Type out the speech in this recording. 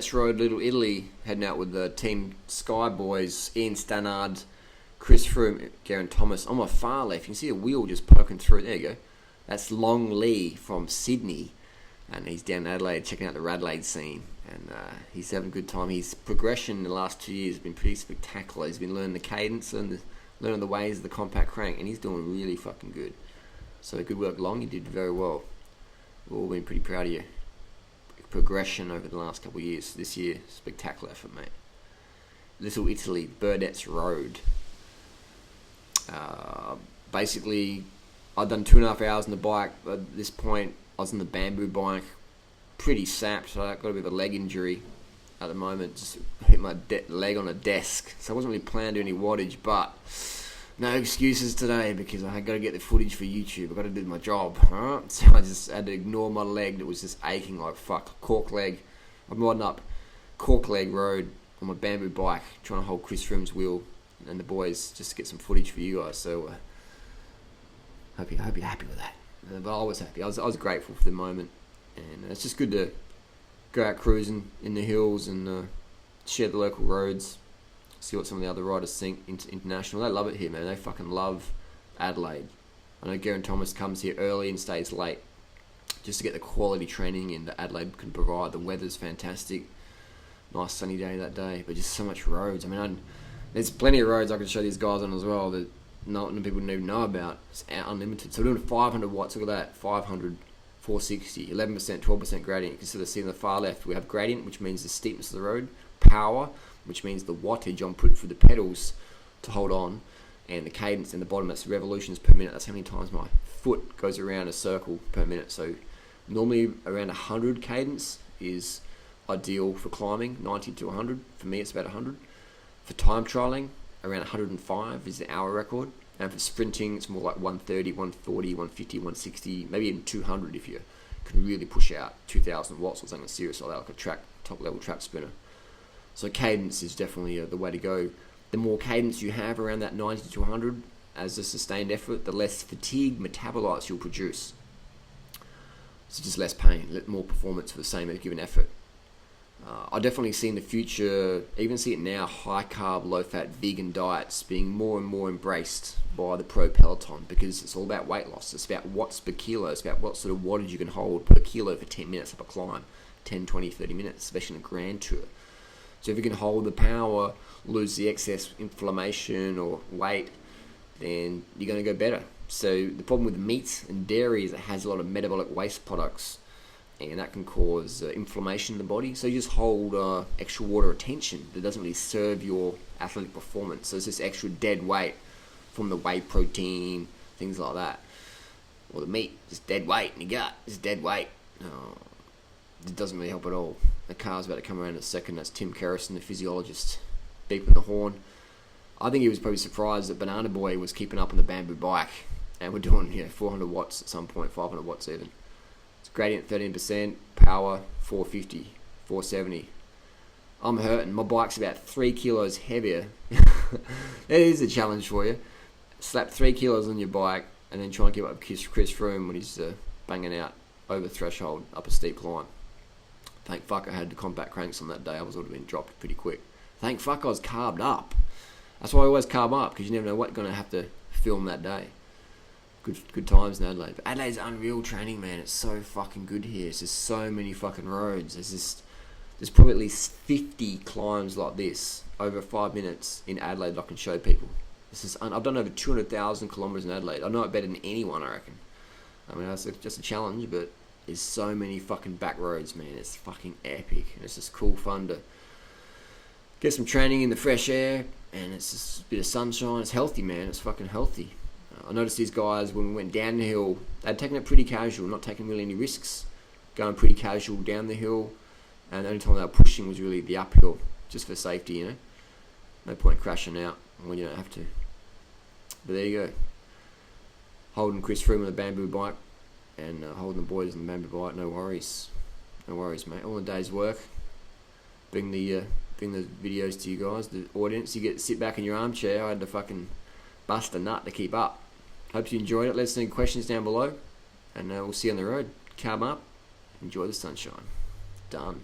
Burdetts Road, Little Italy, heading out with the Team Sky boys, Ian Stannard, Chris Froome, Geraint Thomas. On my far left, you can see a wheel just poking through. There you go. That's Long Lee from Sydney, and he's down in Adelaide checking out the Radelaide scene, and he's having a good time. His progression in the last 2 years has been pretty spectacular. He's been learning the cadence and learning the ways of the compact crank, and he's doing really fucking good. So good work, Long. You did very well. We've all been pretty proud of you. Progression over the last couple of years. This year, spectacular effort, mate. Little Italy, Burdetts Road. Basically, I've done 2.5 hours on the bike. At this point, I was on the bamboo bike, pretty sapped. I got a bit of a leg injury at the moment. Just hit my leg on a desk. So I wasn't really planning to do any wattage, but no excuses today because I got to get the footage for YouTube. I got to do my job. Right? So I just had to ignore my leg that was just aching like fuck. Cork leg. I'm riding up Cork Leg Road on my bamboo bike, trying to hold Chris Froome's wheel and the boys just to get some footage for you guys. So hope you're happy with that. But I was happy. I was grateful for the moment, and it's just good to go out cruising in the hills and share the local roads. See what some of the other riders think international. They love it here, man. They fucking love Adelaide. I know Geraint Thomas comes here early and stays late just to get the quality training in that Adelaide can provide. The weather's fantastic. Nice sunny day that day, but just so much roads. I mean, there's plenty of roads I can show these guys on as well that not many people don't even know about. It's unlimited. So we're doing 500 watts. Look at that. 500, 460, 11%, 12% gradient. You can sort of see on the far left, we have gradient, which means the steepness of the road. Power, which means the wattage I'm putting through the pedals to hold on, and the cadence in the bottom, that's revolutions per minute. That's how many times my foot goes around a circle per minute. So normally around 100 cadence is ideal for climbing, 90 to 100. For me, it's about 100. For time trialing, around 105 is the hour record. And for sprinting, it's more like 130, 140, 150, 160, maybe even 200 if you can really push out 2,000 watts or something serious like that, like a top level track sprinter. So cadence is definitely the way to go. The more cadence you have around that 90 to 100 as a sustained effort, the less fatigue metabolites you'll produce. So just less pain, more performance for the same given effort. I definitely see in the future, even see it now, high carb, low fat, vegan diets being more and more embraced by the pro peloton because it's all about weight loss. It's about watts per kilo. It's about what sort of wattage you can hold per kilo for 10 minutes up a climb, 10, 20, 30 minutes, especially in a grand tour. So if you can hold the power, lose the excess inflammation or weight, then you're going to go better. So the problem with meat and dairy is it has a lot of metabolic waste products, and that can cause inflammation in the body. So you just hold extra water retention that doesn't really serve your athletic performance. So it's just extra dead weight from the whey protein, things like that. Or the meat, just dead weight in your gut, just dead weight. It doesn't really help at all. The car's about to come around in a second. That's Tim Kerrison, the physiologist, beeping the horn. I think he was probably surprised that Banana Boy was keeping up on the bamboo bike, and we're doing 400 watts at some point, 500 watts even. It's gradient 13%, power 450, 470. I'm hurting. My bike's about 3 kilos heavier. That is a challenge for you. Slap 3 kilos on your bike and then try and keep up with Chris Froome when he's banging out over threshold up a steep climb. Thank fuck I had the compact cranks on that day. I would have been dropped pretty quick. Thank fuck I was carbed up. That's why I always carb up, because you never know what you're going to have to film that day. Good times in Adelaide. But Adelaide's unreal training, man. It's so fucking good here. It's just so many fucking roads. There's probably at least 50 climbs like this over 5 minutes in Adelaide that I can show people. I've done over 200,000 kilometres in Adelaide. I know it better than anyone, I reckon. I mean, that's just a challenge, but there's so many fucking back roads, man. It's fucking epic. And it's just cool fun to get some training in the fresh air, and it's just a bit of sunshine. It's healthy, man. It's fucking healthy. I noticed these guys, when we went down the hill, they'd taken it pretty casual, not taking really any risks, going pretty casual down the hill, and the only time they were pushing was really the uphill, just for safety, you know. No point crashing out when you don't have to. But there you go. Holding Chris Froome on the bamboo bike, and holding the boys on the bamboo bike, no worries. No worries, mate. All the day's work. Bring the videos to you guys, the audience. You get to sit back in your armchair. I had to fucking bust a nut to keep up. Hope you enjoyed it. Let us know any questions down below, and we'll see you on the road. Carb up. Enjoy the sunshine. Done.